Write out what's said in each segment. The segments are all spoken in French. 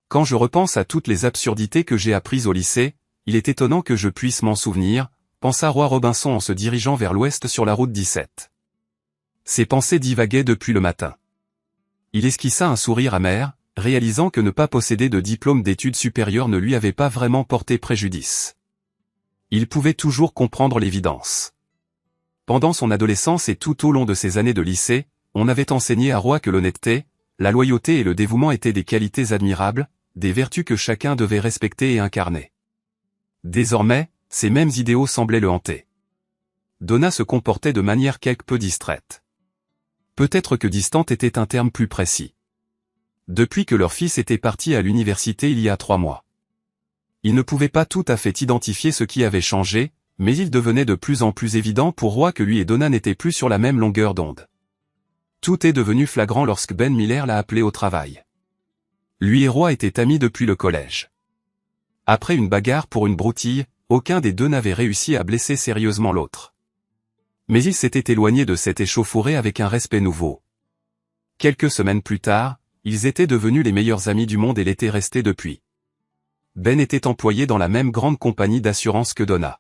Quand je repense à toutes les absurdités que j'ai apprises au lycée, il est étonnant que je puisse m'en souvenir, pensa Roy Robinson en se dirigeant vers l'ouest sur la route 17. Ses pensées divaguaient depuis le matin. Il esquissa un sourire amer, réalisant que ne pas posséder de diplôme d'études supérieures ne lui avait pas vraiment porté préjudice. Il pouvait toujours comprendre l'évidence. Pendant son adolescence et tout au long de ses années de lycée, on avait enseigné à Roy que l'honnêteté, la loyauté et le dévouement étaient des qualités admirables, des vertus que chacun devait respecter et incarner. Désormais, ces mêmes idéaux semblaient le hanter. Donna se comportait de manière quelque peu distraite. Peut-être que distante était un terme plus précis. Depuis que leur fils était parti à l'université il y a 3 mois. Il ne pouvait pas tout à fait identifier ce qui avait changé, mais il devenait de plus en plus évident pour Roy que lui et Donna n'étaient plus sur la même longueur d'onde. Tout est devenu flagrant lorsque Ben Miller l'a appelé au travail. Lui et Roy étaient amis depuis le collège. Après une bagarre pour une broutille, aucun des deux n'avait réussi à blesser sérieusement l'autre. Mais ils s'étaient éloignés de cette échauffourée avec un respect nouveau. Quelques semaines plus tard, ils étaient devenus les meilleurs amis du monde et l'étaient restés depuis. Ben était employé dans la même grande compagnie d'assurance que Donna.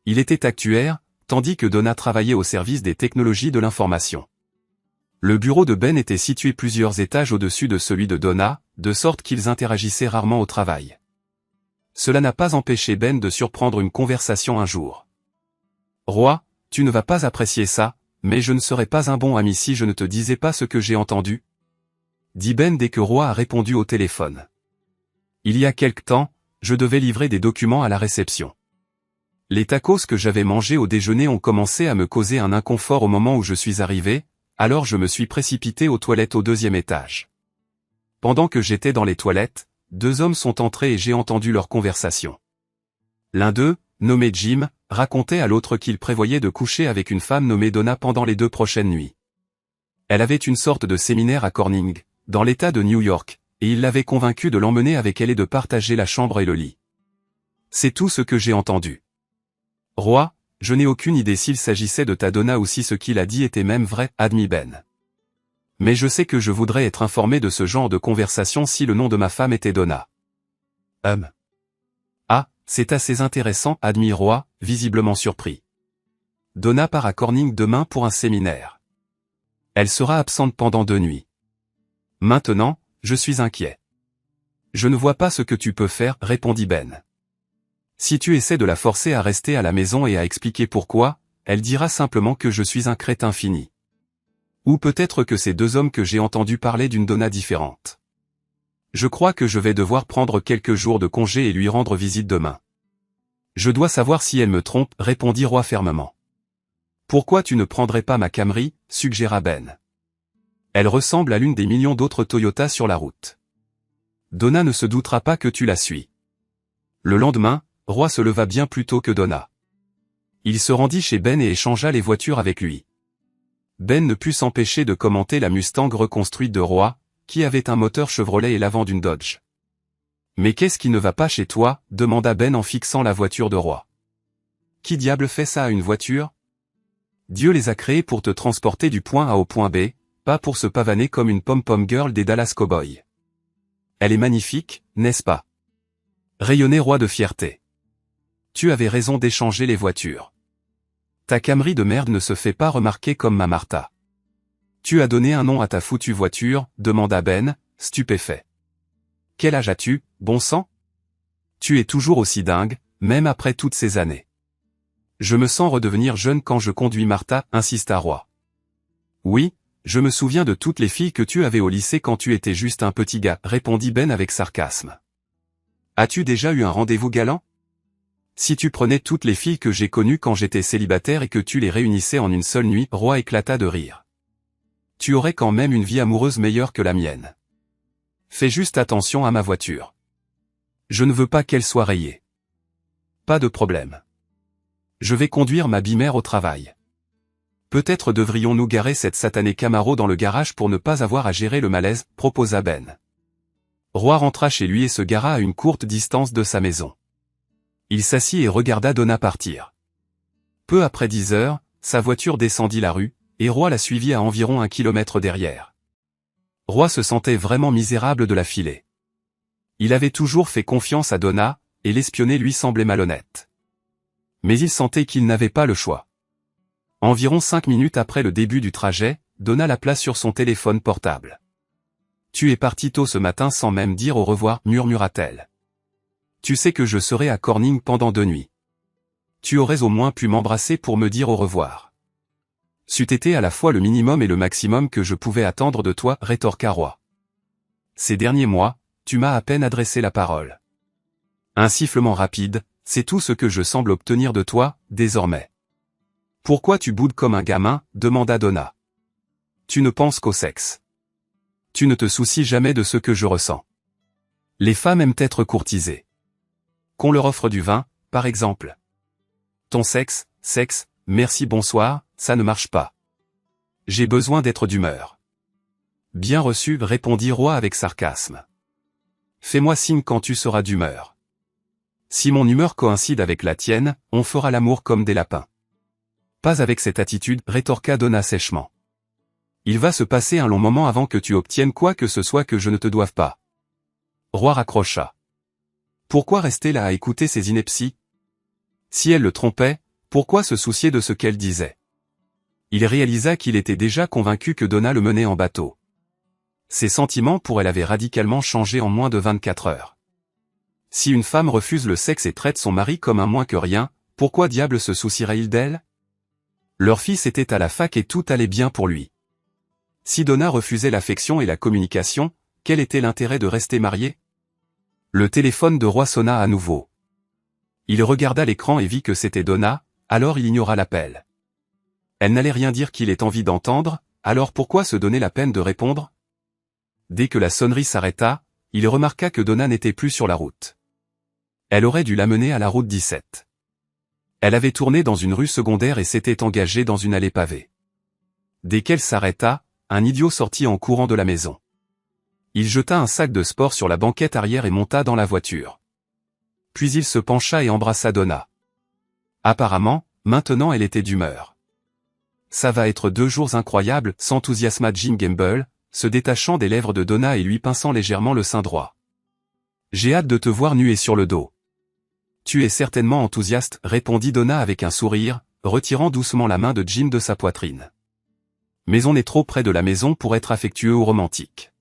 Il était actuaire, tandis que Donna travaillait au service des technologies de l'information. Le bureau de Ben était situé plusieurs étages au-dessus de celui de Donna, de sorte qu'ils interagissaient rarement au travail. Cela n'a pas empêché Ben de surprendre une conversation un jour. « Roy, tu ne vas pas apprécier ça, mais je ne serais pas un bon ami si je ne te disais pas ce que j'ai entendu ?» dit Ben dès que Roy a répondu au téléphone. « Il y a quelque temps, je devais livrer des documents à la réception. Les tacos que j'avais mangés au déjeuner ont commencé à me causer un inconfort au moment où je suis arrivé, alors je me suis précipité aux toilettes au 2e étage. Pendant que j'étais dans les toilettes, 2 hommes sont entrés et j'ai entendu leur conversation. L'un d'eux, nommé Jim, racontait à l'autre qu'il prévoyait de coucher avec une femme nommée Donna pendant les 2 prochaines nuits. Elle avait une sorte de séminaire à Corning, dans l'État de New York, et il l'avait convaincue de l'emmener avec elle et de partager la chambre et le lit. C'est tout ce que j'ai entendu. Roy, je n'ai aucune idée s'il s'agissait de ta Donna ou si ce qu'il a dit était même vrai, admit Ben. Mais je sais que je voudrais être informé de ce genre de conversation si le nom de ma femme était Donna. Ah, c'est assez intéressant, admit Roy, visiblement surpris. Donna part à Corning demain pour un séminaire. Elle sera absente pendant 2 nuits. Maintenant, je suis inquiet. Je ne vois pas ce que tu peux faire, répondit Ben. Si tu essaies de la forcer à rester à la maison et à expliquer pourquoi, elle dira simplement que je suis un crétin fini. Ou peut-être que c'est 2 hommes que j'ai entendu parler d'une Donna différente. Je crois que je vais devoir prendre quelques jours de congé et lui rendre visite demain. Je dois savoir si elle me trompe, répondit Roy fermement. Pourquoi tu ne prendrais pas ma Camry, suggéra Ben. Elle ressemble à l'une des millions d'autres Toyota sur la route. Donna ne se doutera pas que tu la suis. Le lendemain, Roy se leva bien plus tôt que Donna. Il se rendit chez Ben et échangea les voitures avec lui. Ben ne put s'empêcher de commenter la Mustang reconstruite de Roy, qui avait un moteur Chevrolet et l'avant d'une Dodge. « Mais qu'est-ce qui ne va pas chez toi ?» demanda Ben en fixant la voiture de Roy. « Qui diable fait ça à une voiture ? Dieu les a créés pour te transporter du point A au point B, pas pour se pavaner comme une pom-pom girl des Dallas Cowboys. Elle est magnifique, n'est-ce pas ?» rayonnait Roy de fierté. Tu avais raison d'échanger les voitures. Ta Camry de merde ne se fait pas remarquer comme ma Martha. Tu as donné un nom à ta foutue voiture, demanda Ben, stupéfait. Quel âge as-tu, bon sang ? Tu es toujours aussi dingue, même après toutes ces années. Je me sens redevenir jeune quand je conduis Martha, insista Roy. Oui, je me souviens de toutes les filles que tu avais au lycée quand tu étais juste un petit gars, répondit Ben avec sarcasme. As-tu déjà eu un rendez-vous galant ? Si tu prenais toutes les filles que j'ai connues quand j'étais célibataire et que tu les réunissais en une seule nuit, Roy éclata de rire. Tu aurais quand même une vie amoureuse meilleure que la mienne. Fais juste attention à ma voiture. Je ne veux pas qu'elle soit rayée. Pas de problème. Je vais conduire ma bimère au travail. Peut-être devrions-nous garer cette satanée Camaro dans le garage pour ne pas avoir à gérer le malaise, proposa Ben. Roy rentra chez lui et se gara à une courte distance de sa maison. Il s'assit et regarda Donna partir. Peu après 10 heures, sa voiture descendit la rue, et Roy la suivit à environ 1 kilomètre derrière. Roy se sentait vraiment misérable de la filer. Il avait toujours fait confiance à Donna, et l'espionner lui semblait malhonnête. Mais il sentait qu'il n'avait pas le choix. Environ 5 minutes après le début du trajet, Donna l'appela sur son téléphone portable. « Tu es parti tôt ce matin sans même dire au revoir, murmura-t-elle. Tu sais que je serai à Corning pendant 2 nuits. Tu aurais au moins pu m'embrasser pour me dire au revoir. » C'eût été à la fois le minimum et le maximum que je pouvais attendre de toi, rétorqua Roy. Ces derniers mois, tu m'as à peine adressé la parole. Un sifflement rapide, c'est tout ce que je semble obtenir de toi, désormais. Pourquoi tu boudes comme un gamin, demanda Donna. Tu ne penses qu'au sexe. Tu ne te soucies jamais de ce que je ressens. Les femmes aiment être courtisées. Qu'on leur offre du vin, par exemple. Ton sexe, merci bonsoir, ça ne marche pas. J'ai besoin d'être d'humeur. Bien reçu, répondit Roy avec sarcasme. Fais-moi signe quand tu seras d'humeur. Si mon humeur coïncide avec la tienne, on fera l'amour comme des lapins. Pas avec cette attitude, rétorqua Donna sèchement. Il va se passer un long moment avant que tu obtiennes quoi que ce soit que je ne te doive pas. Roy raccrocha. Pourquoi rester là à écouter ces inepties? Si elle le trompait, pourquoi se soucier de ce qu'elle disait? Il réalisa qu'il était déjà convaincu que Donna le menait en bateau. Ses sentiments pour elle avaient radicalement changé en moins de 24 heures. Si une femme refuse le sexe et traite son mari comme un moins que rien, pourquoi diable se soucierait-il d'elle? Leur fils était à la fac et tout allait bien pour lui. Si Donna refusait l'affection et la communication, quel était l'intérêt de rester marié? Le téléphone de Roy sonna à nouveau. Il regarda l'écran et vit que c'était Donna, alors il ignora l'appel. Elle n'allait rien dire qu'il ait envie d'entendre, alors pourquoi se donner la peine de répondre? Dès que la sonnerie s'arrêta, il remarqua que Donna n'était plus sur la route. Elle aurait dû l'amener à la route 17. Elle avait tourné dans une rue secondaire et s'était engagée dans une allée pavée. Dès qu'elle s'arrêta, un idiot sortit en courant de la maison. Il jeta un sac de sport sur la banquette arrière et monta dans la voiture. Puis il se pencha et embrassa Donna. Apparemment, maintenant elle était d'humeur. Ça va être 2 jours incroyables, s'enthousiasma Jim Gamble, se détachant des lèvres de Donna et lui pinçant légèrement le sein droit. J'ai hâte de te voir nu et sur le dos. Tu es certainement enthousiaste, répondit Donna avec un sourire, retirant doucement la main de Jim de sa poitrine. Mais on est trop près de la maison pour être affectueux ou romantique.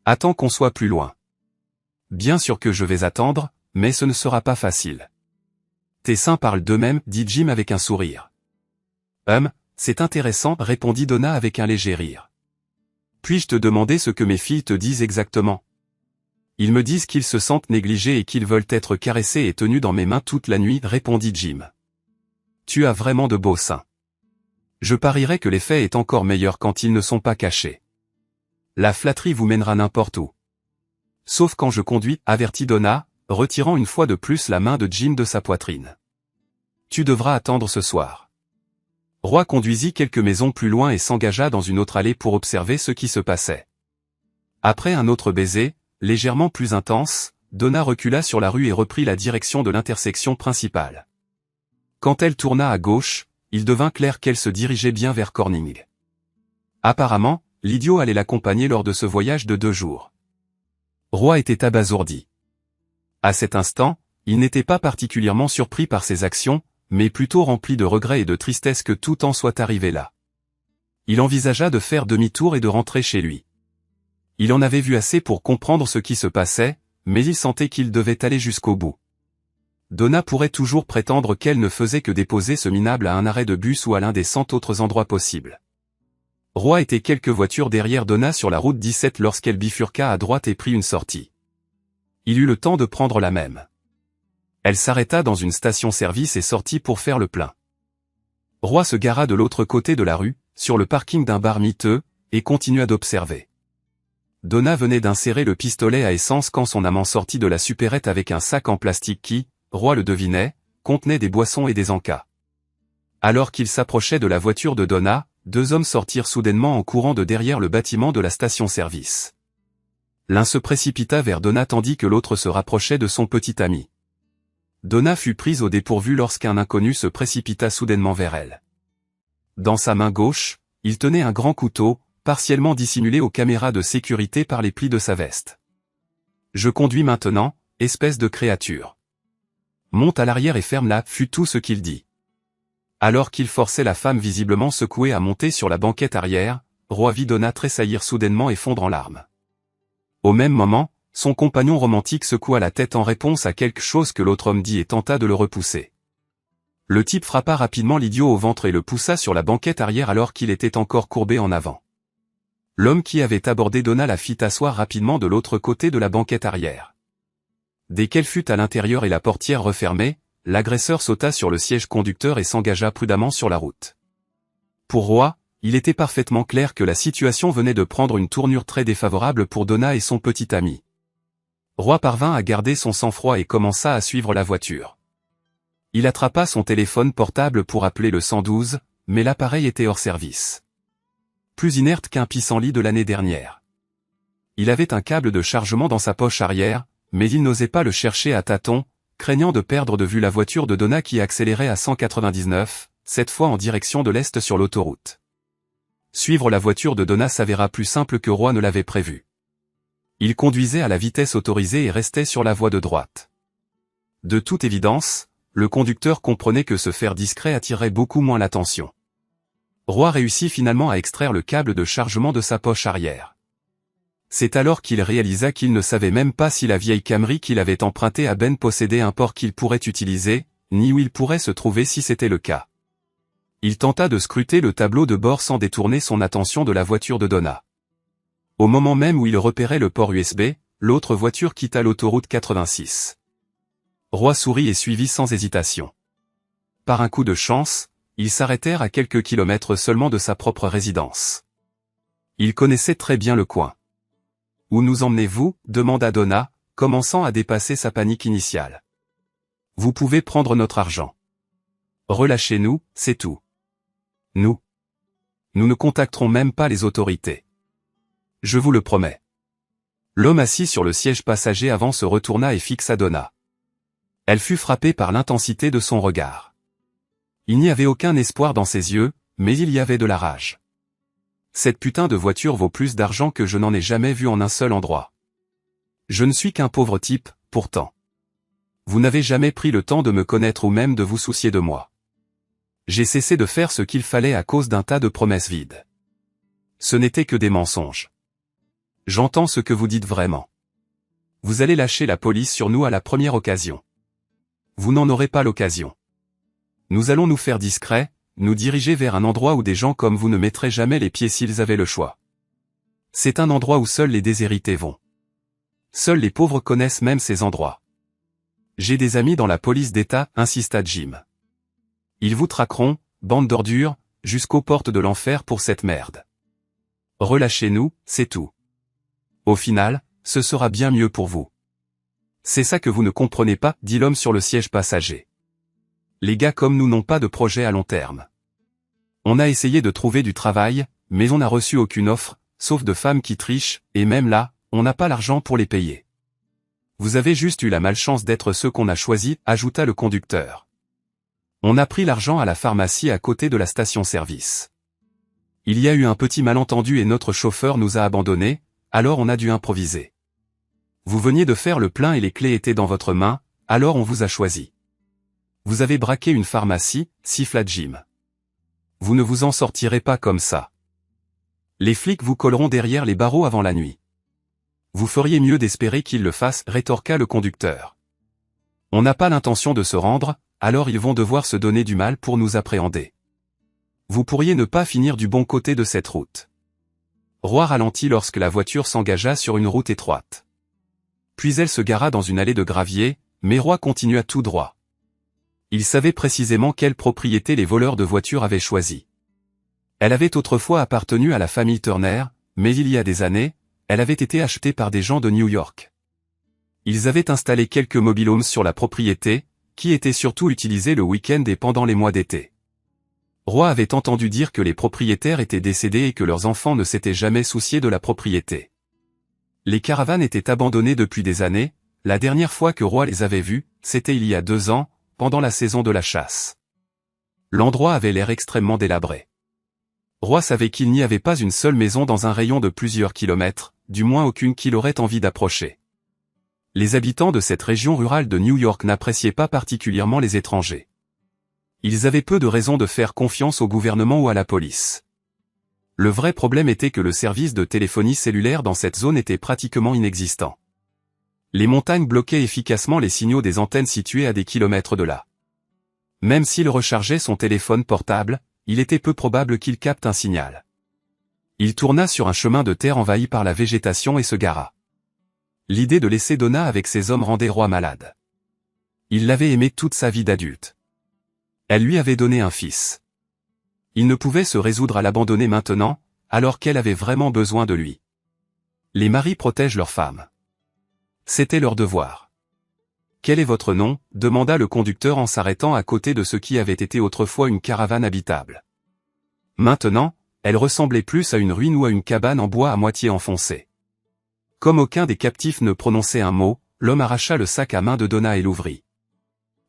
Attends qu'on soit plus loin. Bien sûr que je vais attendre, mais ce ne sera pas facile. Tes seins parlent d'eux-mêmes, dit Jim avec un sourire. C'est intéressant, répondit Donna avec un léger rire. Puis-je te demander ce que mes filles te disent exactement? Ils me disent qu'ils se sentent négligés et qu'ils veulent être caressés et tenus dans mes mains toute la nuit, répondit Jim. Tu as vraiment de beaux seins. Je parierais que l'effet est encore meilleur quand ils ne sont pas cachés. La flatterie vous mènera n'importe où. Sauf quand je conduis, avertit Donna, retirant une fois de plus la main de Jim de sa poitrine. Tu devras attendre ce soir. Roy conduisit quelques maisons plus loin et s'engagea dans une autre allée pour observer ce qui se passait. Après un autre baiser, légèrement plus intense, Donna recula sur la rue et reprit la direction de l'intersection principale. Quand elle tourna à gauche, il devint clair qu'elle se dirigeait bien vers Corning. Apparemment, l'idiot allait l'accompagner lors de ce voyage de 2 jours. Roy était abasourdi. À cet instant, il n'était pas particulièrement surpris par ses actions, mais plutôt rempli de regrets et de tristesse que tout en soit arrivé là. Il envisagea de faire demi-tour et de rentrer chez lui. Il en avait vu assez pour comprendre ce qui se passait, mais il sentait qu'il devait aller jusqu'au bout. Donna pourrait toujours prétendre qu'elle ne faisait que déposer ce minable à un arrêt de bus ou à l'un des 100 autres endroits possibles. Roy était quelques voitures derrière Donna sur la route 17 lorsqu'elle bifurqua à droite et prit une sortie. Il eut le temps de prendre la même. Elle s'arrêta dans une station-service et sortit pour faire le plein. Roy se gara de l'autre côté de la rue, sur le parking d'un bar miteux, et continua d'observer. Donna venait d'insérer le pistolet à essence quand son amant sortit de la supérette avec un sac en plastique qui, Roy le devinait, contenait des boissons et des encas. Alors qu'il s'approchait de la voiture de Donna, 2 hommes sortirent soudainement en courant de derrière le bâtiment de la station-service. L'un se précipita vers Donna tandis que l'autre se rapprochait de son petit ami. Donna fut prise au dépourvu lorsqu'un inconnu se précipita soudainement vers elle. Dans sa main gauche, il tenait un grand couteau, partiellement dissimulé aux caméras de sécurité par les plis de sa veste. Je conduis maintenant, espèce de créature. Monte à l'arrière et ferme-la, fut tout ce qu'il dit. Alors qu'il forçait la femme visiblement secouée à monter sur la banquette arrière, Roy vit Donna tressaillir soudainement et fondre en larmes. Au même moment, son compagnon romantique secoua la tête en réponse à quelque chose que l'autre homme dit et tenta de le repousser. Le type frappa rapidement l'idiot au ventre et le poussa sur la banquette arrière alors qu'il était encore courbé en avant. L'homme qui avait abordé Donna la fit asseoir rapidement de l'autre côté de la banquette arrière. Dès qu'elle fut à l'intérieur et la portière refermée, l'agresseur sauta sur le siège conducteur et s'engagea prudemment sur la route. Pour Roy, il était parfaitement clair que la situation venait de prendre une tournure très défavorable pour Donna et son petit ami. Roy parvint à garder son sang-froid et commença à suivre la voiture. Il attrapa son téléphone portable pour appeler le 112, mais l'appareil était hors service. Plus inerte qu'un pissenlit de l'année dernière. Il avait un câble de chargement dans sa poche arrière, mais il n'osait pas le chercher à tâtons, craignant de perdre de vue la voiture de Donna qui accélérait à 199, cette fois en direction de l'est sur l'autoroute. Suivre la voiture de Donna s'avéra plus simple que Roy ne l'avait prévu. Il conduisait à la vitesse autorisée et restait sur la voie de droite. De toute évidence, le conducteur comprenait que se faire discret attirerait beaucoup moins l'attention. Roy réussit finalement à extraire le câble de chargement de sa poche arrière. C'est alors qu'il réalisa qu'il ne savait même pas si la vieille Camry qu'il avait empruntée à Ben possédait un port qu'il pourrait utiliser, ni où il pourrait se trouver si c'était le cas. Il tenta de scruter le tableau de bord sans détourner son attention de la voiture de Donna. Au moment même où il repérait le port USB, l'autre voiture quitta l'autoroute 86. Roy sourit et suivit sans hésitation. Par un coup de chance, ils s'arrêtèrent à quelques kilomètres seulement de sa propre résidence. Il connaissait très bien le coin. « Où nous emmenez-vous » demanda Donna, commençant à dépasser sa panique initiale. « Vous pouvez prendre notre argent. Relâchez-nous, c'est tout. Nous ne contacterons même pas les autorités. Je vous le promets. » L'homme assis sur le siège passager avant se retourna et fixa Donna. Elle fut frappée par l'intensité de son regard. Il n'y avait aucun espoir dans ses yeux, mais il y avait de la rage. Cette putain de voiture vaut plus d'argent que je n'en ai jamais vu en un seul endroit. Je ne suis qu'un pauvre type, pourtant. Vous n'avez jamais pris le temps de me connaître ou même de vous soucier de moi. J'ai cessé de faire ce qu'il fallait à cause d'un tas de promesses vides. Ce n'était que des mensonges. J'entends ce que vous dites vraiment. Vous allez lâcher la police sur nous à la première occasion. Vous n'en aurez pas l'occasion. Nous allons nous faire discrets, nous diriger vers un endroit où des gens comme vous ne mettraient jamais les pieds s'ils avaient le choix. C'est un endroit où seuls les déshérités vont. Seuls les pauvres connaissent même ces endroits. J'ai des amis dans la police d'État, insista Jim. Ils vous traqueront, bande d'ordures, jusqu'aux portes de l'enfer pour cette merde. Relâchez-nous, c'est tout. Au final, ce sera bien mieux pour vous. C'est ça que vous ne comprenez pas, dit l'homme sur le siège passager. Les gars comme nous n'ont pas de projet à long terme. On a essayé de trouver du travail, mais on n'a reçu aucune offre, sauf de femmes qui trichent, et même là, on n'a pas l'argent pour les payer. Vous avez juste eu la malchance d'être ceux qu'on a choisis, ajouta le conducteur. On a pris l'argent à la pharmacie à côté de la station-service. Il y a eu un petit malentendu et notre chauffeur nous a abandonnés, alors on a dû improviser. Vous veniez de faire le plein et les clés étaient dans votre main, alors on vous a choisi. Vous avez braqué une pharmacie, siffla Jim. Vous ne vous en sortirez pas comme ça. Les flics vous colleront derrière les barreaux avant la nuit. Vous feriez mieux d'espérer qu'ils le fassent, rétorqua le conducteur. On n'a pas l'intention de se rendre, alors ils vont devoir se donner du mal pour nous appréhender. Vous pourriez ne pas finir du bon côté de cette route. Roy ralentit lorsque la voiture s'engagea sur une route étroite. Puis elle se gara dans une allée de gravier, mais Roy continua tout droit. Il savait précisément quelle propriété les voleurs de voitures avaient choisi. Elle avait autrefois appartenu à la famille Turner, mais il y a des années, elle avait été achetée par des gens de New York. Ils avaient installé quelques mobil-homes sur la propriété, qui étaient surtout utilisés le week-end et pendant les mois d'été. Roy avait entendu dire que les propriétaires étaient décédés et que leurs enfants ne s'étaient jamais souciés de la propriété. Les caravanes étaient abandonnées depuis des années, la dernière fois que Roy les avait vues, c'était il y a 2 ans, pendant la saison de la chasse. L'endroit avait l'air extrêmement délabré. Roy savait qu'il n'y avait pas une seule maison dans un rayon de plusieurs kilomètres, du moins aucune qu'il aurait envie d'approcher. Les habitants de cette région rurale de New York n'appréciaient pas particulièrement les étrangers. Ils avaient peu de raisons de faire confiance au gouvernement ou à la police. Le vrai problème était que le service de téléphonie cellulaire dans cette zone était pratiquement inexistant. Les montagnes bloquaient efficacement les signaux des antennes situées à des kilomètres de là. Même s'il rechargeait son téléphone portable, il était peu probable qu'il capte un signal. Il tourna sur un chemin de terre envahi par la végétation et se gara. L'idée de laisser Donna avec ses hommes rendait Roy malade. Il l'avait aimée toute sa vie d'adulte. Elle lui avait donné un fils. Il ne pouvait se résoudre à l'abandonner maintenant, alors qu'elle avait vraiment besoin de lui. Les maris protègent leurs femmes. C'était leur devoir. « Quel est votre nom ?» demanda le conducteur en s'arrêtant à côté de ce qui avait été autrefois une caravane habitable. Maintenant, elle ressemblait plus à une ruine ou à une cabane en bois à moitié enfoncée. Comme aucun des captifs ne prononçait un mot, l'homme arracha le sac à main de Donna et l'ouvrit.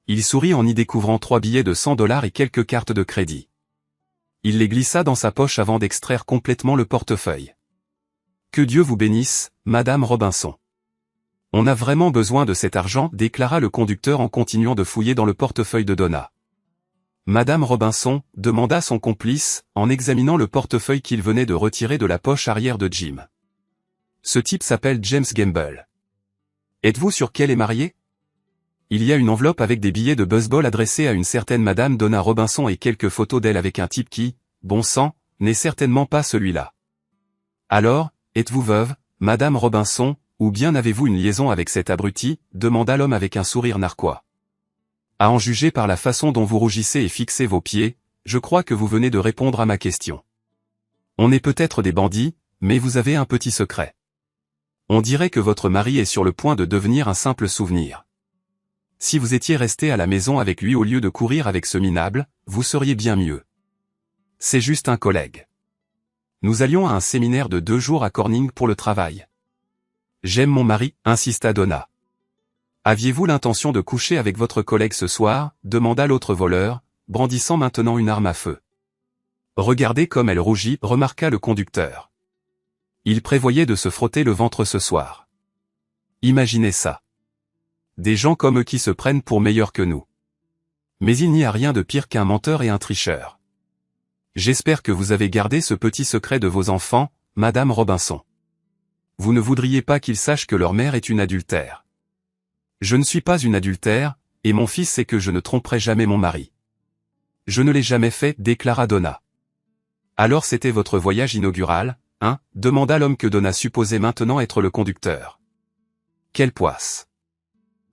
Il sourit en y découvrant 3 billets de $100 et quelques cartes de crédit. Il les glissa dans sa poche avant d'extraire complètement le portefeuille. « Que Dieu vous bénisse, Madame Robinson. »« On a vraiment besoin de cet argent » déclara le conducteur en continuant de fouiller dans le portefeuille de Donna. « Madame Robinson » demanda son complice, en examinant le portefeuille qu'il venait de retirer de la poche arrière de Jim. « Ce type s'appelle James Gamble. Êtes-vous sûr qu'elle est mariée ? Il y a une enveloppe avec des billets de baseball adressés à une certaine Madame Donna Robinson et quelques photos d'elle avec un type qui, bon sang, n'est certainement pas celui-là. Alors, êtes-vous veuve, Madame Robinson, ou bien avez-vous une liaison avec cet abruti ? Demanda l'homme avec un sourire narquois. À en juger par la façon dont vous rougissez et fixez vos pieds, je crois que vous venez de répondre à ma question. On est peut-être des bandits, mais vous avez un petit secret. On dirait que votre mari est sur le point de devenir un simple souvenir. Si vous étiez resté à la maison avec lui au lieu de courir avec ce minable, vous seriez bien mieux. C'est juste un collègue. Nous allions à un séminaire de 2 jours à Corning pour le travail. J'aime mon mari, insista Donna. Aviez-vous l'intention de coucher avec votre collègue ce soir ? Demanda l'autre voleur, brandissant maintenant une arme à feu. Regardez comme elle rougit, remarqua le conducteur. Il prévoyait de se frotter le ventre ce soir. Imaginez ça. Des gens comme eux qui se prennent pour meilleurs que nous. Mais il n'y a rien de pire qu'un menteur et un tricheur. J'espère que vous avez gardé ce petit secret de vos enfants, Madame Robinson. Vous ne voudriez pas qu'ils sachent que leur mère est une adultère. Je ne suis pas une adultère, et mon fils sait que je ne tromperai jamais mon mari. Je ne l'ai jamais fait, déclara Donna. Alors c'était votre voyage inaugural, hein ? Demanda l'homme que Donna supposait maintenant être le conducteur. Quelle poisse.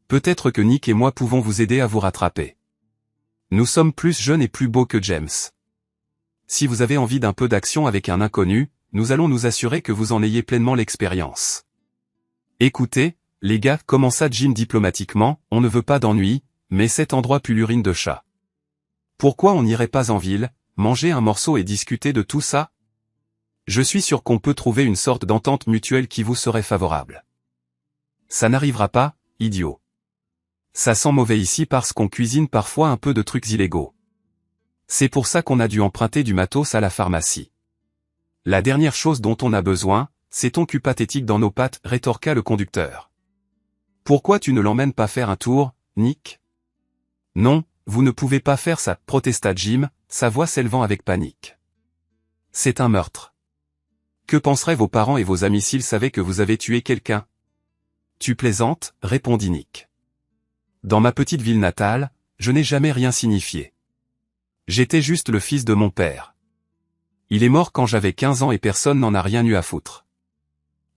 Peut-être que Nick et moi pouvons vous aider à vous rattraper. Nous sommes plus jeunes et plus beaux que James. Si vous avez envie d'un peu d'action avec un inconnu, nous allons nous assurer que vous en ayez pleinement l'expérience. Écoutez, les gars, commença Jim diplomatiquement, on ne veut pas d'ennui, mais cet endroit pue l'urine de chat. Pourquoi on n'irait pas en ville, manger un morceau et discuter de tout ça ? Je suis sûr qu'on peut trouver une sorte d'entente mutuelle qui vous serait favorable. Ça n'arrivera pas, idiot. Ça sent mauvais ici parce qu'on cuisine parfois un peu de trucs illégaux. C'est pour ça qu'on a dû emprunter du matos à la pharmacie. La dernière chose dont on a besoin, c'est ton cul pathétique dans nos pattes, rétorqua le conducteur. Pourquoi tu ne l'emmènes pas faire un tour, Nick ? Non, vous ne pouvez pas faire ça, protesta Jim, sa voix s'élevant avec panique. C'est un meurtre. Que penseraient vos parents et vos amis s'ils savaient que vous avez tué quelqu'un ? Tu plaisantes, répondit Nick. Dans ma petite ville natale, je n'ai jamais rien signifié. J'étais juste le fils de mon père. Il est mort quand j'avais 15 ans et personne n'en a rien eu à foutre.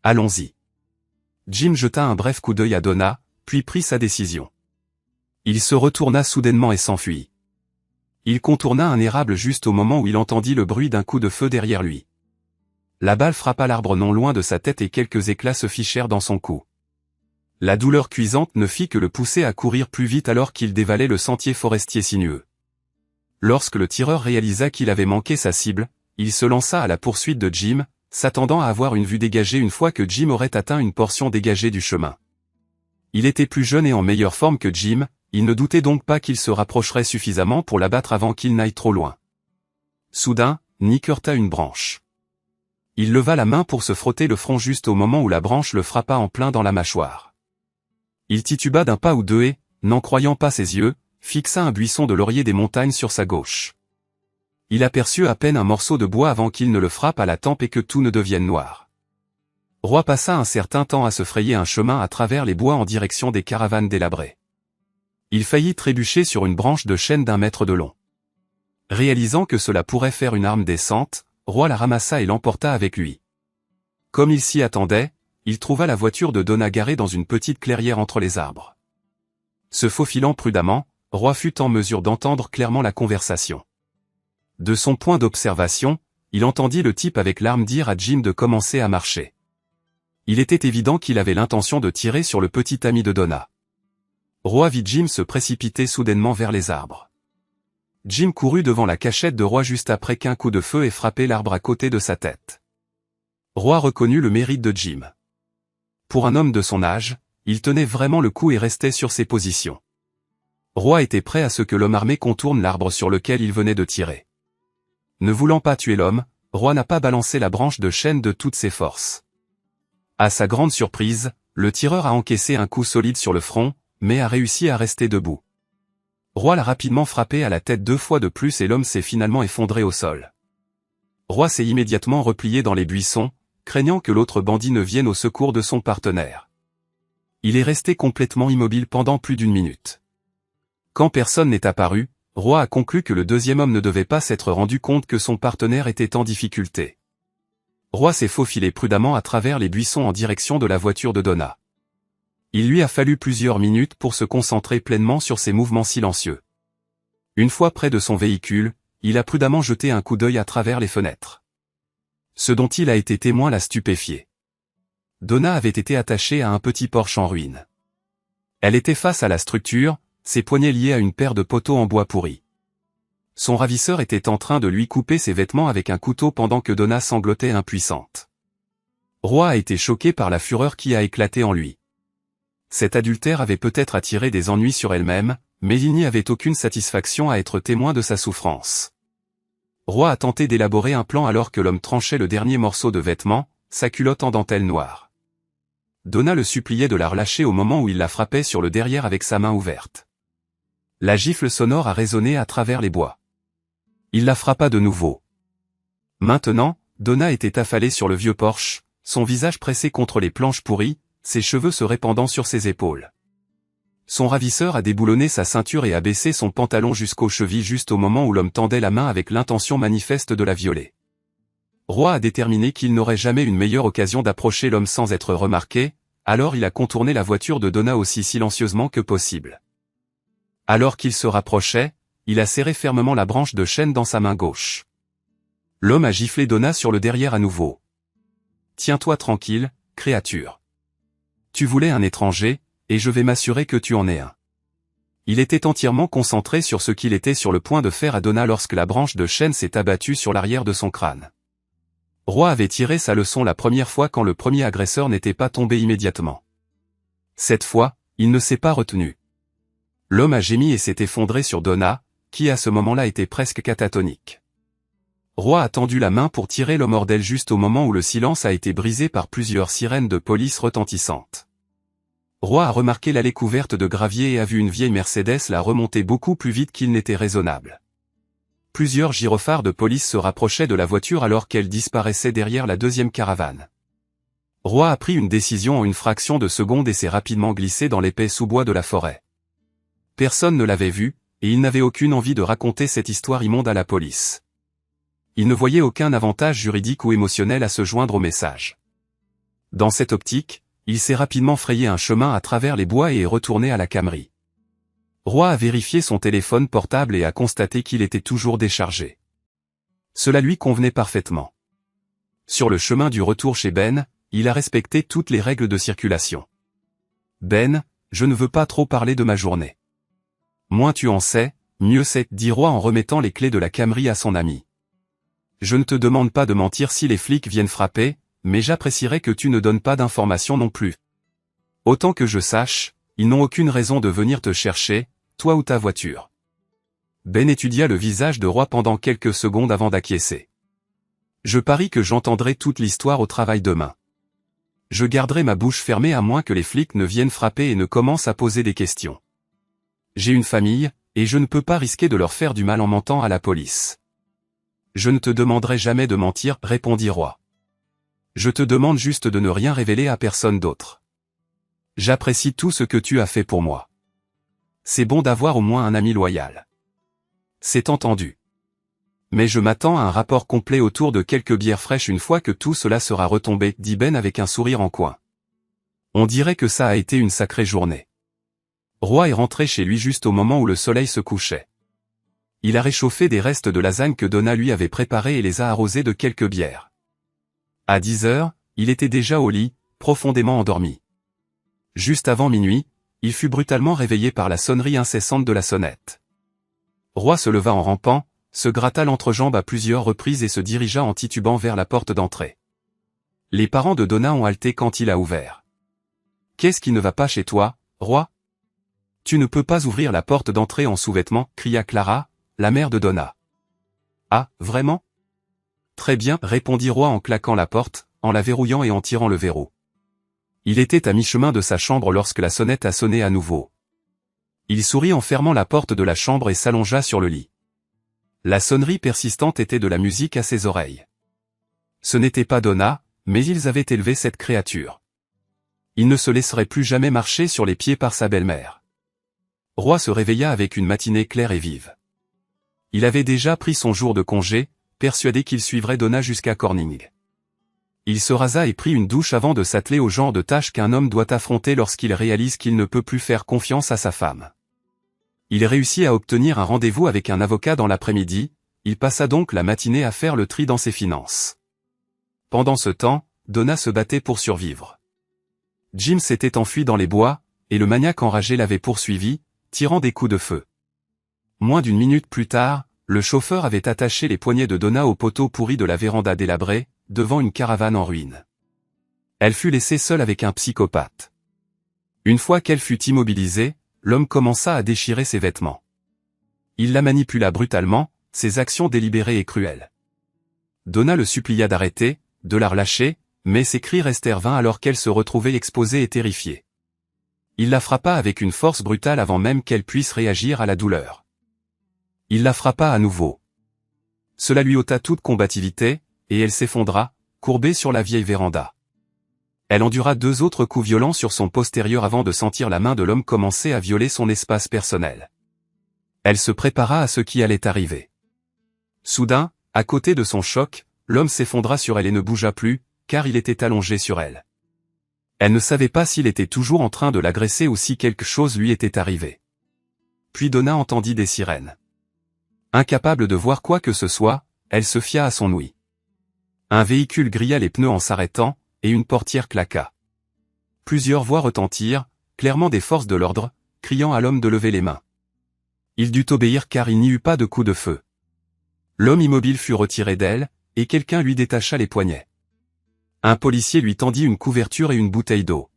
Allons-y. Jim jeta un bref coup d'œil à Donna, puis prit sa décision. Il se retourna soudainement et s'enfuit. Il contourna un érable juste au moment où il entendit le bruit d'un coup de feu derrière lui. La balle frappa l'arbre non loin de sa tête et quelques éclats se fichèrent dans son cou. La douleur cuisante ne fit que le pousser à courir plus vite alors qu'il dévalait le sentier forestier sinueux. Lorsque le tireur réalisa qu'il avait manqué sa cible, il se lança à la poursuite de Jim, s'attendant à avoir une vue dégagée une fois que Jim aurait atteint une portion dégagée du chemin. Il était plus jeune et en meilleure forme que Jim, il ne doutait donc pas qu'il se rapprocherait suffisamment pour l'abattre avant qu'il n'aille trop loin. Soudain, Nick heurta une branche. Il leva la main pour se frotter le front juste au moment où la branche le frappa en plein dans la mâchoire. Il tituba d'un pas ou deux et, n'en croyant pas ses yeux, fixa un buisson de laurier des montagnes sur sa gauche. Il aperçut à peine un morceau de bois avant qu'il ne le frappe à la tempe et que tout ne devienne noir. Roy passa un certain temps à se frayer un chemin à travers les bois en direction des caravanes délabrées. Il faillit trébucher sur une branche de chêne d'1 mètre de long. Réalisant que cela pourrait faire une arme décente, Roy la ramassa et l'emporta avec lui. Comme il s'y attendait, il trouva la voiture de Donna garée dans une petite clairière entre les arbres. Se faufilant prudemment, Roy fut en mesure d'entendre clairement la conversation. De son point d'observation, il entendit le type avec l'arme dire à Jim de commencer à marcher. Il était évident qu'il avait l'intention de tirer sur le petit ami de Donna. Roy vit Jim se précipiter soudainement vers les arbres. Jim courut devant la cachette de Roy juste après qu'un coup de feu ait frappé l'arbre à côté de sa tête. Roy reconnut le mérite de Jim. Pour un homme de son âge, il tenait vraiment le coup et restait sur ses positions. Roy était prêt à ce que l'homme armé contourne l'arbre sur lequel il venait de tirer. Ne voulant pas tuer l'homme, Roy n'a pas balancé la branche de chêne de toutes ses forces. À sa grande surprise, le tireur a encaissé un coup solide sur le front, mais a réussi à rester debout. Roy l'a rapidement frappé à la tête 2 fois de plus et l'homme s'est finalement effondré au sol. Roy s'est immédiatement replié dans les buissons, craignant que l'autre bandit ne vienne au secours de son partenaire. Il est resté complètement immobile pendant plus d'1 minute. Quand personne n'est apparu, Roy a conclu que le deuxième homme ne devait pas s'être rendu compte que son partenaire était en difficulté. Roy s'est faufilé prudemment à travers les buissons en direction de la voiture de Donna. Il lui a fallu plusieurs minutes pour se concentrer pleinement sur ses mouvements silencieux. Une fois près de son véhicule, il a prudemment jeté un coup d'œil à travers les fenêtres. Ce dont il a été témoin l'a stupéfié. Donna avait été attachée à un petit porche en ruine. Elle était face à la structure, ses poignets liés à une paire de poteaux en bois pourri. Son ravisseur était en train de lui couper ses vêtements avec un couteau pendant que Donna sanglotait impuissante. Roy a été choqué par la fureur qui a éclaté en lui. Cet adultère avait peut-être attiré des ennuis sur elle-même, mais il n'y avait aucune satisfaction à être témoin de sa souffrance. Roy a tenté d'élaborer un plan alors que l'homme tranchait le dernier morceau de vêtement, sa culotte en dentelle noire. Donna le suppliait de la relâcher au moment où il la frappait sur le derrière avec sa main ouverte. La gifle sonore a résonné à travers les bois. Il la frappa de nouveau. Maintenant, Donna était affalée sur le vieux porche, son visage pressé contre les planches pourries, ses cheveux se répandant sur ses épaules. Son ravisseur a déboulonné sa ceinture et a baissé son pantalon jusqu'aux chevilles juste au moment où l'homme tendait la main avec l'intention manifeste de la violer. Roy a déterminé qu'il n'aurait jamais une meilleure occasion d'approcher l'homme sans être remarqué, alors il a contourné la voiture de Donna aussi silencieusement que possible. Alors qu'il se rapprochait, il a serré fermement la branche de chêne dans sa main gauche. L'homme a giflé Donna sur le derrière à nouveau. « Tiens-toi tranquille, créature. Tu voulais un étranger, et je vais m'assurer que tu en es un. » Il était entièrement concentré sur ce qu'il était sur le point de faire à Donna lorsque la branche de chêne s'est abattue sur l'arrière de son crâne. Roy avait tiré sa leçon la première fois quand le premier agresseur n'était pas tombé immédiatement. Cette fois, il ne s'est pas retenu. L'homme a gémi et s'est effondré sur Donna, qui à ce moment-là était presque catatonique. Roy a tendu la main pour tirer le mordel juste au moment où le silence a été brisé par plusieurs sirènes de police retentissantes. Roy a remarqué l'allée couverte de gravier et a vu une vieille Mercedes la remonter beaucoup plus vite qu'il n'était raisonnable. Plusieurs gyrophares de police se rapprochaient de la voiture alors qu'elle disparaissait derrière la deuxième caravane. Roy a pris une décision en une fraction de seconde et s'est rapidement glissé dans l'épais sous-bois de la forêt. Personne ne l'avait vu, et il n'avait aucune envie de raconter cette histoire immonde à la police. Il ne voyait aucun avantage juridique ou émotionnel à se joindre au message. Dans cette optique, il s'est rapidement frayé un chemin à travers les bois et est retourné à la Camry. Roy a vérifié son téléphone portable et a constaté qu'il était toujours déchargé. Cela lui convenait parfaitement. Sur le chemin du retour chez Ben, il a respecté toutes les règles de circulation. « Ben, je ne veux pas trop parler de ma journée. Moins tu en sais, mieux c'est, dit Roy en remettant les clés de la Camry à son ami. Je ne te demande pas de mentir si les flics viennent frapper, mais j'apprécierais que tu ne donnes pas d'informations non plus. Autant que je sache, ils n'ont aucune raison de venir te chercher, toi ou ta voiture. » Ben étudia le visage de Roy pendant quelques secondes avant d'acquiescer. « Je parie que j'entendrai toute l'histoire au travail demain. Je garderai ma bouche fermée à moins que les flics ne viennent frapper et ne commencent à poser des questions. J'ai une famille, et je ne peux pas risquer de leur faire du mal en mentant à la police. Je ne te demanderai jamais de mentir, répondit Roy. Je te demande juste de ne rien révéler à personne d'autre. J'apprécie tout ce que tu as fait pour moi. C'est bon d'avoir au moins un ami loyal. C'est entendu. Mais je m'attends à un rapport complet autour de quelques bières fraîches une fois que tout cela sera retombé, dit Ben avec un sourire en coin. On dirait que ça a été une sacrée journée. Roy est rentré chez lui juste au moment où le soleil se couchait. Il a réchauffé des restes de lasagne que Donna lui avait préparés et les a arrosés de quelques bières. À 10 heures, il était déjà au lit, profondément endormi. Juste avant minuit, il fut brutalement réveillé par la sonnerie incessante de la sonnette. Roy se leva en rampant, se gratta l'entrejambe à plusieurs reprises et se dirigea en titubant vers la porte d'entrée. Les parents de Donna ont halté quand il a ouvert. « Qu'est-ce qui ne va pas chez toi, Roy ? Tu ne peux pas ouvrir la porte d'entrée en sous-vêtements, cria Clara, la mère de Donna. Ah, vraiment ? Très bien, répondit Roy en claquant la porte, en la verrouillant et en tirant le verrou. Il était à mi-chemin de sa chambre lorsque la sonnette a sonné à nouveau. Il sourit en fermant la porte de la chambre et s'allongea sur le lit. La sonnerie persistante était de la musique à ses oreilles. Ce n'était pas Donna, mais ils avaient élevé cette créature. Il ne se laisserait plus jamais marcher sur les pieds par sa belle-mère. Roy se réveilla avec une matinée claire et vive. Il avait déjà pris son jour de congé, persuadé qu'il suivrait Donna jusqu'à Corning. Il se rasa et prit une douche avant de s'atteler au genre de tâche qu'un homme doit affronter lorsqu'il réalise qu'il ne peut plus faire confiance à sa femme. Il réussit à obtenir un rendez-vous avec un avocat dans l'après-midi, il passa donc la matinée à faire le tri dans ses finances. Pendant ce temps, Donna se battait pour survivre. Jim s'était enfui dans les bois, et le maniaque enragé l'avait poursuivi, tirant des coups de feu. Moins d'une minute plus tard, le chauffeur avait attaché les poignets de Donna au poteau pourri de la véranda délabrée, devant une caravane en ruine. Elle fut laissée seule avec un psychopathe. Une fois qu'elle fut immobilisée, l'homme commença à déchirer ses vêtements. Il la manipula brutalement, ses actions délibérées et cruelles. Donna le supplia d'arrêter, de la relâcher, mais ses cris restèrent vains alors qu'elle se retrouvait exposée et terrifiée. Il la frappa avec une force brutale avant même qu'elle puisse réagir à la douleur. Il la frappa à nouveau. Cela lui ôta toute combativité, et elle s'effondra, courbée sur la vieille véranda. Elle endura 2 autres coups violents sur son postérieur avant de sentir la main de l'homme commencer à violer son espace personnel. Elle se prépara à ce qui allait arriver. Soudain, à côté de son choc, l'homme s'effondra sur elle et ne bougea plus, car il était allongé sur elle. Elle ne savait pas s'il était toujours en train de l'agresser ou si quelque chose lui était arrivé. Puis Donna entendit des sirènes. Incapable de voir quoi que ce soit, elle se fia à son ouïe. Un véhicule grilla les pneus en s'arrêtant, et une portière claqua. Plusieurs voix retentirent, clairement des forces de l'ordre, criant à l'homme de lever les mains. Il dut obéir car il n'y eut pas de coup de feu. L'homme immobile fut retiré d'elle, et quelqu'un lui détacha les poignets. Un policier lui tendit une couverture et une bouteille d'eau.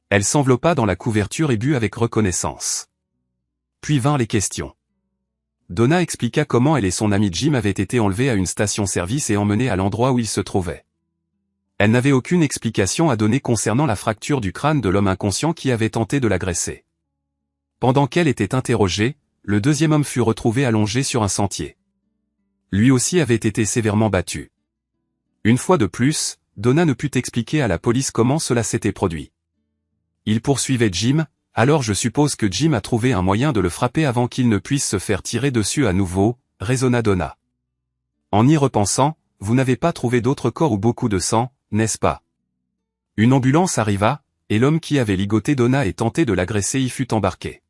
Elle s'enveloppa dans la couverture et but avec reconnaissance. Puis vinrent les questions. Donna expliqua comment elle et son ami Jim avaient été enlevés à une station-service et emmenés à l'endroit où ils se trouvaient. Elle n'avait aucune explication à donner concernant la fracture du crâne de l'homme inconscient qui avait tenté de l'agresser. Pendant qu'elle était interrogée, le deuxième homme fut retrouvé allongé sur un sentier. Lui aussi avait été sévèrement battu. Une fois de plus, Donna ne put expliquer à la police comment cela s'était produit. Il poursuivait Jim, alors je suppose que Jim a trouvé un moyen de le frapper avant qu'il ne puisse se faire tirer dessus à nouveau, raisonna Donna. En y repensant, vous n'avez pas trouvé d'autre corps ou beaucoup de sang, n'est-ce pas? Une ambulance arriva, et l'homme qui avait ligoté Donna et tenté de l'agresser y fut embarqué.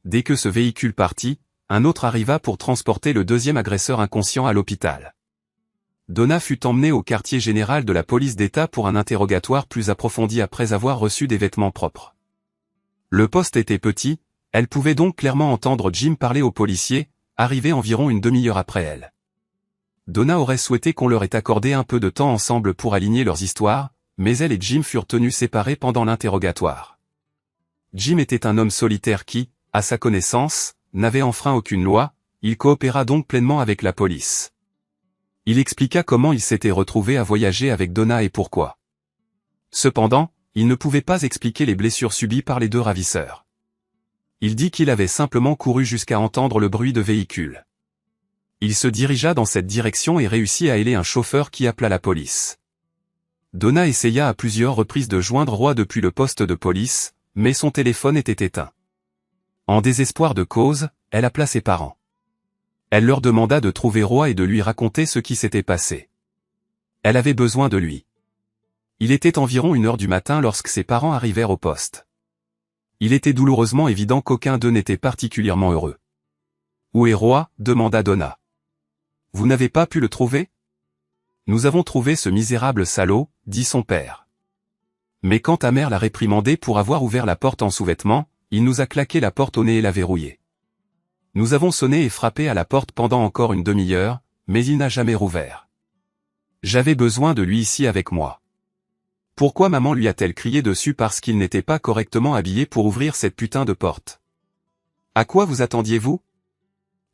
Dès que ce véhicule partit, un autre arriva pour transporter le deuxième agresseur inconscient à l'hôpital. Donna fut emmenée au quartier général de la police d'État pour un interrogatoire plus approfondi après avoir reçu des vêtements propres. Le poste était petit, elle pouvait donc clairement entendre Jim parler aux policiers, arrivé environ une demi-heure après elle. Donna aurait souhaité qu'on leur ait accordé un peu de temps ensemble pour aligner leurs histoires, mais elle et Jim furent tenus séparés pendant l'interrogatoire. Jim était un homme solitaire qui, à sa connaissance, n'avait enfreint aucune loi, il coopéra donc pleinement avec la police. Il expliqua comment il s'était retrouvé à voyager avec Donna et pourquoi. Cependant, il ne pouvait pas expliquer les blessures subies par les deux ravisseurs. Il dit qu'il avait simplement couru jusqu'à entendre le bruit de véhicules. Il se dirigea dans cette direction et réussit à héler un chauffeur qui appela la police. Donna essaya à plusieurs reprises de joindre Roy depuis le poste de police, mais son téléphone était éteint. En désespoir de cause, elle appela ses parents. Elle leur demanda de trouver Roy et de lui raconter ce qui s'était passé. Elle avait besoin de lui. Il était environ 1 heure du matin lorsque ses parents arrivèrent au poste. Il était douloureusement évident qu'aucun d'eux n'était particulièrement heureux. « Où est Roy ?» demanda Donna. « Vous n'avez pas pu le trouver ?»« Nous avons trouvé ce misérable salaud, » dit son père. Mais quand ta mère l'a réprimandé pour avoir ouvert la porte en sous-vêtements, il nous a claqué la porte au nez et l'a verrouillée. Nous avons sonné et frappé à la porte pendant encore une demi-heure, mais il n'a jamais rouvert. J'avais besoin de lui ici avec moi. Pourquoi maman lui a-t-elle crié dessus parce qu'il n'était pas correctement habillé pour ouvrir cette putain de porte? À quoi vous attendiez-vous?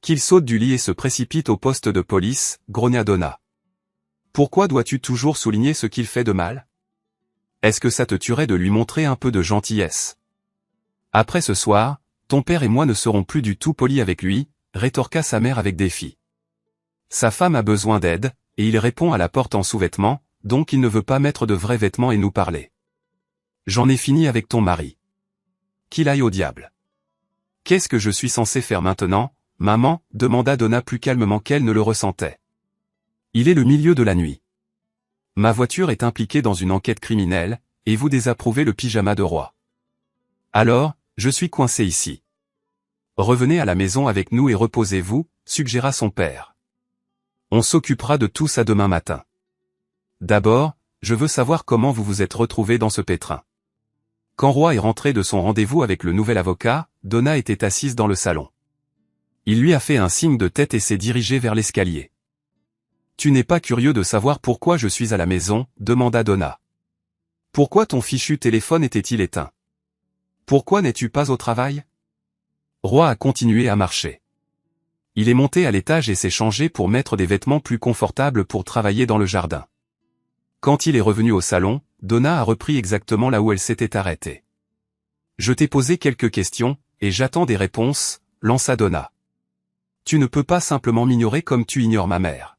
Qu'il saute du lit et se précipite au poste de police, grogna Donna. Pourquoi dois-tu toujours souligner ce qu'il fait de mal? Est-ce que ça te tuerait de lui montrer un peu de gentillesse? Après ce soir, ton père et moi ne serons plus du tout polis avec lui, rétorqua sa mère avec défi. Sa femme a besoin d'aide, et il répond à la porte en sous-vêtements, donc il ne veut pas mettre de vrais vêtements et nous parler. J'en ai fini avec ton mari. Qu'il aille au diable. Qu'est-ce que je suis censé faire maintenant, maman? Demanda Donna plus calmement qu'elle ne le ressentait. Il est le milieu de la nuit. Ma voiture est impliquée dans une enquête criminelle, et vous désapprouvez le pyjama de Roy. Alors, je suis coincé ici. Revenez à la maison avec nous et reposez-vous, suggéra son père. On s'occupera de tout ça demain matin. D'abord, je veux savoir comment vous vous êtes retrouvé dans ce pétrin. Quand Roy est rentré de son rendez-vous avec le nouvel avocat, Donna était assise dans le salon. Il lui a fait un signe de tête et s'est dirigé vers l'escalier. « Tu n'es pas curieux de savoir pourquoi je suis à la maison ?» demanda Donna. « Pourquoi ton fichu téléphone était-il éteint? Pourquoi n'es-tu pas au travail ?» Roy a continué à marcher. Il est monté à l'étage et s'est changé pour mettre des vêtements plus confortables pour travailler dans le jardin. Quand il est revenu au salon, Donna a repris exactement là où elle s'était arrêtée. « Je t'ai posé quelques questions, et j'attends des réponses, » lança Donna. « Tu ne peux pas simplement m'ignorer comme tu ignores ma mère. »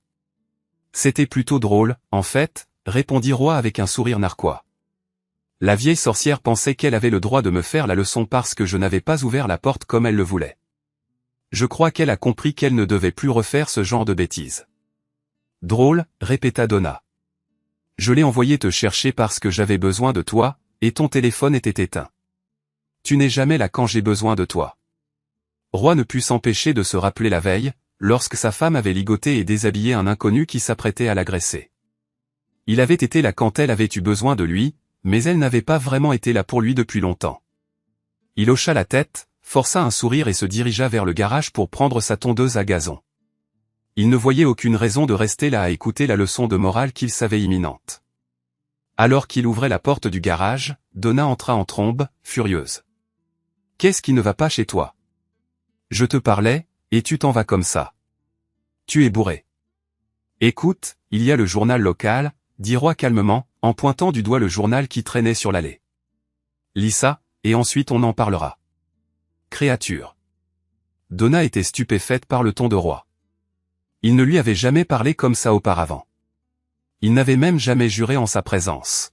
C'était plutôt drôle, en fait, répondit Roy avec un sourire narquois. La vieille sorcière pensait qu'elle avait le droit de me faire la leçon parce que je n'avais pas ouvert la porte comme elle le voulait. Je crois qu'elle a compris qu'elle ne devait plus refaire ce genre de bêtises. Drôle, répéta Donna. Je l'ai envoyé te chercher parce que j'avais besoin de toi, et ton téléphone était éteint. Tu n'es jamais là quand j'ai besoin de toi. Roy ne put s'empêcher de se rappeler la veille, lorsque sa femme avait ligoté et déshabillé un inconnu qui s'apprêtait à l'agresser. Il avait été là quand elle avait eu besoin de lui, mais elle n'avait pas vraiment été là pour lui depuis longtemps. Il hocha la tête, força un sourire et se dirigea vers le garage pour prendre sa tondeuse à gazon. Il ne voyait aucune raison de rester là à écouter la leçon de morale qu'il savait imminente. Alors qu'il ouvrait la porte du garage, Donna entra en trombe, furieuse. « Qu'est-ce qui ne va pas chez toi? Je te parlais, et tu t'en vas comme ça. Tu es bourré. » « Écoute, il y a le journal local, » dit Roy calmement, en pointant du doigt le journal qui traînait sur l'allée. « Lis ça, et ensuite on en parlera. » Créature. Donna était stupéfaite par le ton de Roy. Il ne lui avait jamais parlé comme ça auparavant. Il n'avait même jamais juré en sa présence.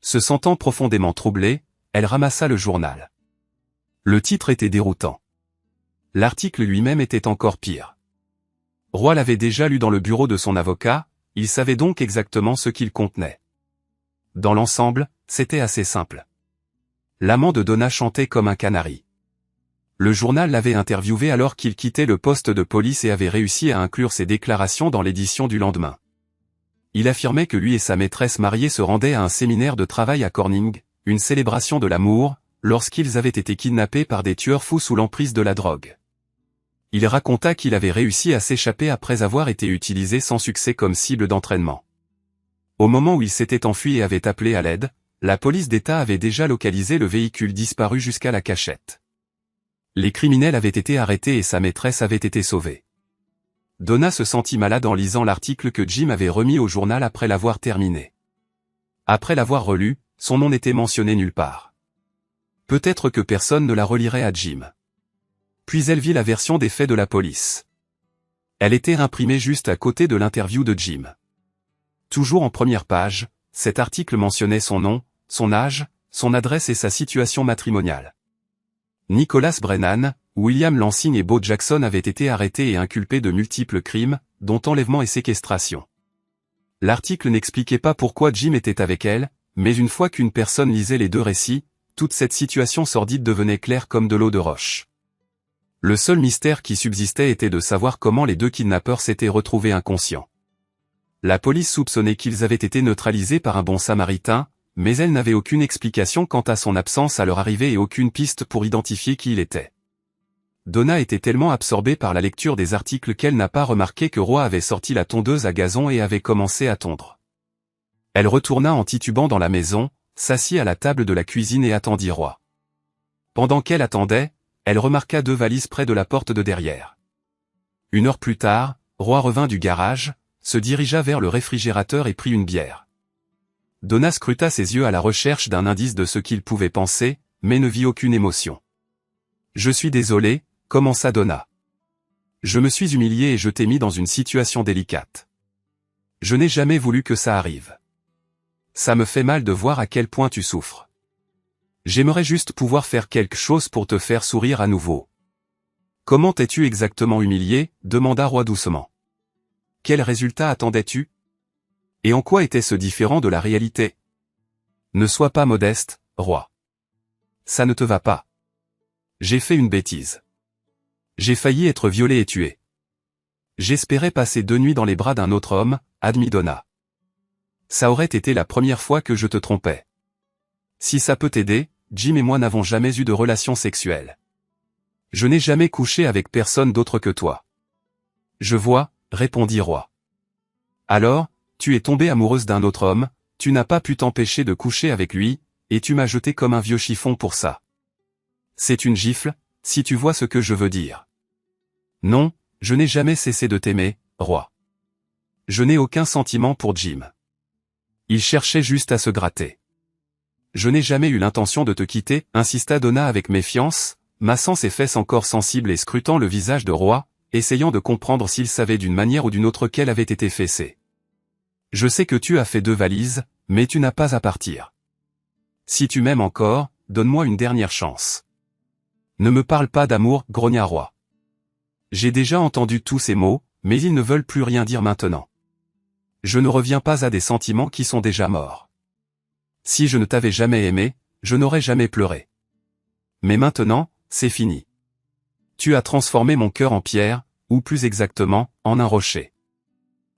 Se sentant profondément troublée, elle ramassa le journal. Le titre était déroutant. L'article lui-même était encore pire. Roy l'avait déjà lu dans le bureau de son avocat, il savait donc exactement ce qu'il contenait. Dans l'ensemble, c'était assez simple. L'amant de Donna chantait comme un canari. Le journal l'avait interviewé alors qu'il quittait le poste de police et avait réussi à inclure ses déclarations dans l'édition du lendemain. Il affirmait que lui et sa maîtresse mariée se rendaient à un séminaire de travail à Corning, une célébration de l'amour, lorsqu'ils avaient été kidnappés par des tueurs fous sous l'emprise de la drogue. Il raconta qu'il avait réussi à s'échapper après avoir été utilisé sans succès comme cible d'entraînement. Au moment où il s'était enfui et avait appelé à l'aide, la police d'État avait déjà localisé le véhicule disparu jusqu'à la cachette. Les criminels avaient été arrêtés et sa maîtresse avait été sauvée. Donna se sentit malade en lisant l'article que Jim avait remis au journal après l'avoir terminé. Après l'avoir relue, son nom n'était mentionné nulle part. Peut-être que personne ne la relirait à Jim. Puis elle vit la version des faits de la police. Elle était imprimée juste à côté de l'interview de Jim. Toujours en première page, cet article mentionnait son nom, son âge, son adresse et sa situation matrimoniale. Nicholas Brennan, William Lansing et Bo Jackson avaient été arrêtés et inculpés de multiples crimes, dont enlèvement et séquestration. L'article n'expliquait pas pourquoi Jim était avec elle, mais une fois qu'une personne lisait les deux récits, toute cette situation sordide devenait claire comme de l'eau de roche. Le seul mystère qui subsistait était de savoir comment les deux kidnappeurs s'étaient retrouvés inconscients. La police soupçonnait qu'ils avaient été neutralisés par un bon samaritain, mais elle n'avait aucune explication quant à son absence à leur arrivée et aucune piste pour identifier qui il était. Donna était tellement absorbée par la lecture des articles qu'elle n'a pas remarqué que Roy avait sorti la tondeuse à gazon et avait commencé à tondre. Elle retourna en titubant dans la maison, s'assit à la table de la cuisine et attendit Roy. Pendant qu'elle attendait, elle remarqua deux valises près de la porte de derrière. Une heure plus tard, Roy revint du garage, se dirigea vers le réfrigérateur et prit une bière. Donna scruta ses yeux à la recherche d'un indice de ce qu'il pouvait penser, mais ne vit aucune émotion. « Je suis désolé », commença Donna. « Je me suis humilié et je t'ai mis dans une situation délicate. Je n'ai jamais voulu que ça arrive. Ça me fait mal de voir à quel point tu souffres. J'aimerais juste pouvoir faire quelque chose pour te faire sourire à nouveau. »« Comment t'es-tu exactement humilié ?» demanda Roy doucement. « Quel résultat attendais-tu ? Et en quoi était-ce différent de la réalité ? Ne sois pas modeste, Roy. Ça ne te va pas. J'ai fait une bêtise. J'ai failli être violé et tué. J'espérais passer 2 nuits dans les bras d'un autre homme, admit Donna. Ça aurait été la première fois que je te trompais. Si ça peut t'aider, Jim et moi n'avons jamais eu de relation sexuelle. Je n'ai jamais couché avec personne d'autre que toi. Je vois, répondit Roy. Alors, tu es tombée amoureuse d'un autre homme, tu n'as pas pu t'empêcher de coucher avec lui, et tu m'as jeté comme un vieux chiffon pour ça. C'est une gifle, si tu vois ce que je veux dire. Non, je n'ai jamais cessé de t'aimer, Roy. Je n'ai aucun sentiment pour Jim. Il cherchait juste à se gratter. Je n'ai jamais eu l'intention de te quitter, insista Donna avec méfiance, massant ses fesses encore sensibles et scrutant le visage de Roy, essayant de comprendre s'il savait d'une manière ou d'une autre qu'elle avait été fessée. Je sais que tu as fait 2 valises, mais tu n'as pas à partir. Si tu m'aimes encore, donne-moi une dernière chance. Ne me parle pas d'amour, grogna Roy. J'ai déjà entendu tous ces mots, mais ils ne veulent plus rien dire maintenant. Je ne reviens pas à des sentiments qui sont déjà morts. Si je ne t'avais jamais aimé, je n'aurais jamais pleuré. Mais maintenant, c'est fini. Tu as transformé mon cœur en pierre, ou plus exactement, en un rocher.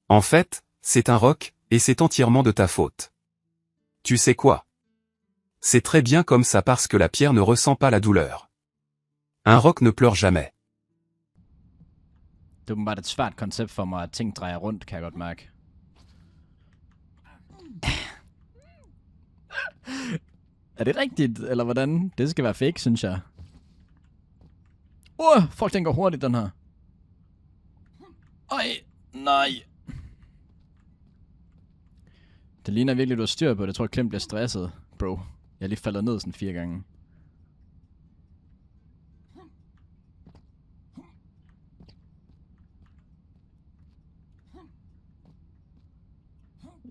En fait, c'est un roc, et c'est entièrement de ta faute. Tu sais quoi? C'est très bien comme ça parce que la pierre ne ressent pas la douleur. Un roc ne pleure jamais. Det er åbenbart et svært koncept for mig, at ting drejer rundt, kan jeg godt mærke. Er det rigtigt, eller hvordan? Det skal være fake, synes jeg. Fuck, den går hurtigt, den her. Ej, nej. Det ligner virkelig, du har styr på det. Jeg tror, Klem bliver stresset, bro. Jeg er lige faldet ned sådan 4 gange.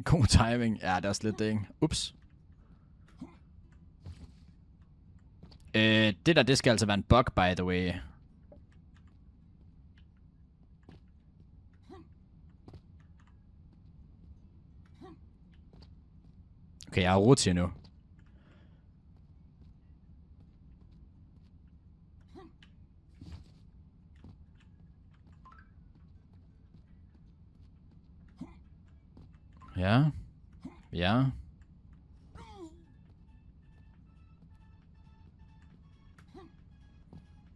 God timing. Ja, det er også lidt det, ikke? Ups. Det der, det skal altså være en bug, by the way. Okay, jeg har ro til nu. Ja. Ja.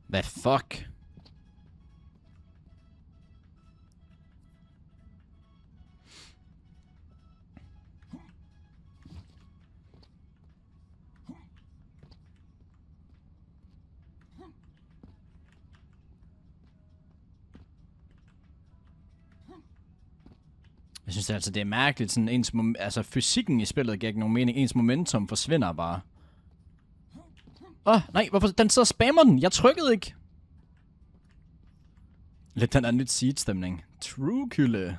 Hvad fuck? Jeg synes altså, det er mærkeligt. Sådan altså, fysikken i spillet giver ikke nogen mening. Ens momentum forsvinder bare. Nej, hvorfor? Den sidder og spammer den. Jeg trykkede ikke. Lidt den der nyt Siege-stemning. True kylde.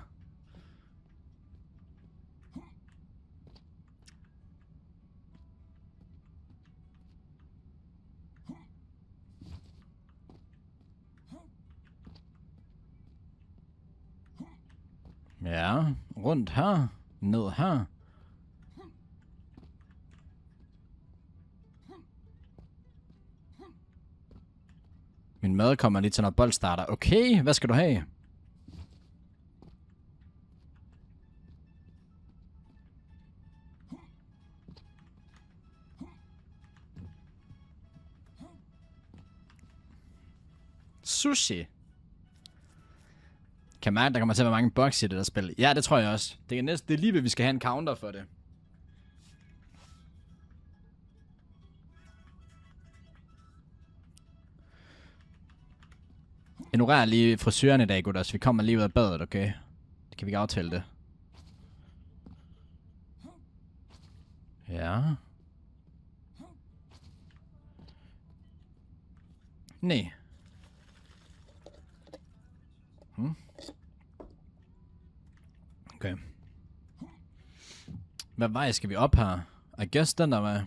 Ja, rundt her. Ned her. Min mad kommer lige til, når bold starter. Okay, hvad skal du have? Sushi. Kan mærke, der kommer til at være mange bugs i det der spil. Ja, det tror jeg også. Det er lige ved, vi skal have en counter for det. Ignorer lige frisøren i dag, gutter, så vi kommer lige ud af badet, okay? Det kan vi ikke aftale det. Ja. Nej. Okay. Hvad vej skal vi op her? I guess den der var...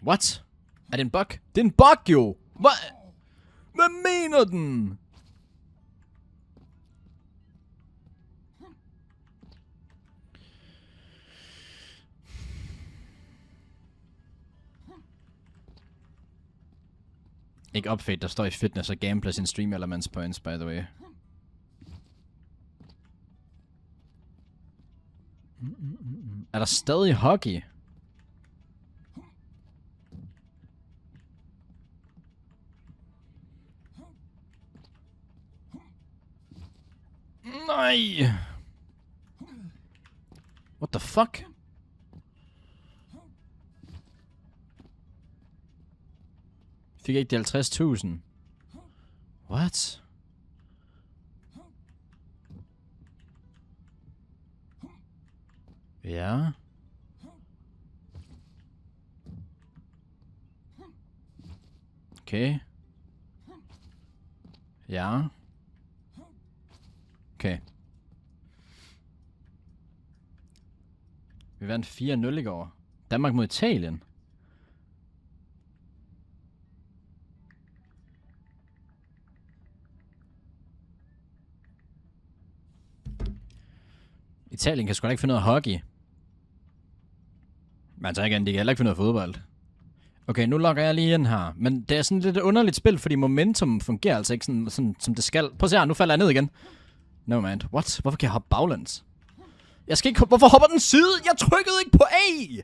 What? Er det en bug? Det er en bug, jo! Hvad mener den? Ikke upfade, der står i fitness og gameplay in stream elements points, by the way. Er der stadig hockey? Nej! What the fuck? Fik ikke de 50.000? What? Ja. Okay. Ja. Okay. Vi vandt 4-0 i går. Danmark mod Italien. Italien kan sgu da ikke finde ud af hockey. Men så igen, de kan heller ikke finde ud af fodbold. Okay, nu logger jeg lige ind her. Men det er sådan lidt et underligt spil, fordi momentum fungerer altså ikke sådan som det skal. Prøv at se her, nu falder jeg ned igen. No man, what? Hvorfor kan jeg hoppe baglæns? Jeg skal ikke... Hvorfor hopper den side? Jeg trykkede ikke på A!